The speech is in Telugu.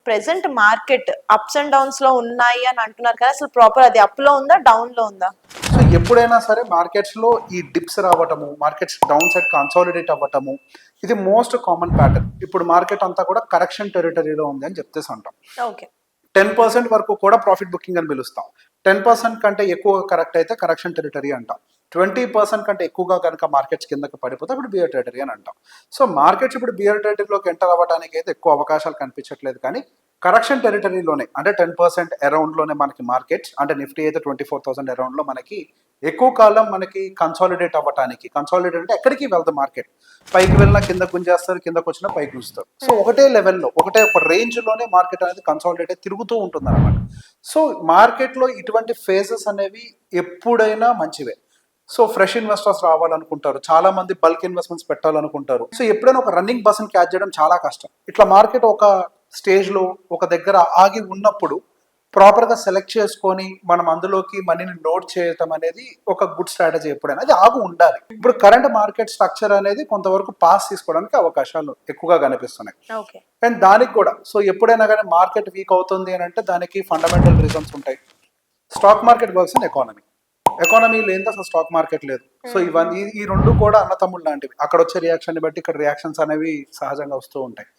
Present market ups and downs లో ఉన్నాయి అని అంటున్నారు కదా, అసలు ప్రాపర్ అది అప్ లో ఉందా, డౌన్ లో ఉందా? సో ఎప్పుడైనా సరే మార్కెట్స్ లో ఈ డిప్స్ రావటము, మార్కెట్స్ డౌన్ సైడ్ కన్సాలిడేట్ అవ్వటము, ఇది మోస్ట్ కామన్ ప్యాటర్న్. ఇప్పుడు మార్కెట్ అంతా కూడా కరెక్షన్ టెరిటరీలో ఉంది అని చెప్తేసి అంటాం. ఓకే. 10% వరకు కూడా ప్రాఫిట్ బుకింగ్ అని పిలుస్తాం. 10% కంటే ఎక్కువ కరెక్ట్ అయితే కరెక్షన్ టెరిటరీ అంటాం. 20% కంటే ఎక్కువగా కనుక మార్కెట్స్ కిందకి పడిపోతే ఇప్పుడు బియర్ టెరిటరీ అని అంటాం. సో మార్కెట్స్ ఇప్పుడు బియర్ టెరిటరీలోకి ఎంటర్ అవ్వడానికి అయితే ఎక్కువ అవకాశాలు కనిపించట్లేదు, కానీ కరెక్షన్ టెరిటరీలోనే అంటే 10% అరౌండ్లోనే మనకి మార్కెట్స్, అంటే నిఫ్టీ అయితే 24,000 అరౌండ్లో మనకి ఎక్కువ కాలం మనకి కన్సాలిడేట్ అవ్వడానికి. కన్సాలిడేట్ అంటే ఎక్కడికి వెళ్తాం, మార్కెట్ పైకి వెళ్ళినా కింద గుంజేస్తారు, కిందకు వచ్చినా పైకి గుంజుతారు. సో ఒకటే లెవెల్లో, ఒకటే ఒక రేంజ్లోనే మార్కెట్ అనేది కన్సాలిడేట్ అయి తిరుగుతూ ఉంటుంది అనమాట. సో మార్కెట్లో ఇటువంటి ఫేజెస్ అనేవి ఎప్పుడైనా మంచివే. సో ఫ్రెష్ ఇన్వెస్టర్స్ రావాలనుకుంటారు, చాలా మంది బల్క్ ఇన్వెస్ట్మెంట్స్ పెట్టాలనుకుంటారు. సో ఎప్పుడైనా ఒక రన్నింగ్ బస్ని క్యాచ్ చేయడం చాలా కష్టం. ఇట్లా మార్కెట్ ఒక స్టేజ్లో ఒక దగ్గర ఆగి ఉన్నప్పుడు ప్రాపర్గా సెలెక్ట్ చేసుకొని మనం అందులోకి మనీని నోట్ చేయటం అనేది ఒక గుడ్ స్ట్రాటజీ. ఎప్పుడైనా అది ఆగు ఉండాలి. ఇప్పుడు కరెంట్ మార్కెట్ స్ట్రక్చర్ అనేది కొంతవరకు పాస్ తీసుకోవడానికి అవకాశాలు ఎక్కువగా కనిపిస్తున్నాయి. ఓకే. అండ్ దానికి కూడా సో ఎప్పుడైనా కానీ మార్కెట్ వీక్ అవుతుంది అని అంటే దానికి ఫండమెంటల్ రీజన్స్ ఉంటాయి. Stock market works in economy. Economy లేనిది అసలు స్టాక్ మార్కెట్ లేదు. సో ఇవన్నీ ఈ రెండు కూడా అన్నతమ్ముళ్ళు లాంటివి. అక్కడ వచ్చే రియాక్షన్ బట్టి ఇక్కడ రియాక్షన్స్ అనేవి సహజంగా వస్తూ ఉంటాయి.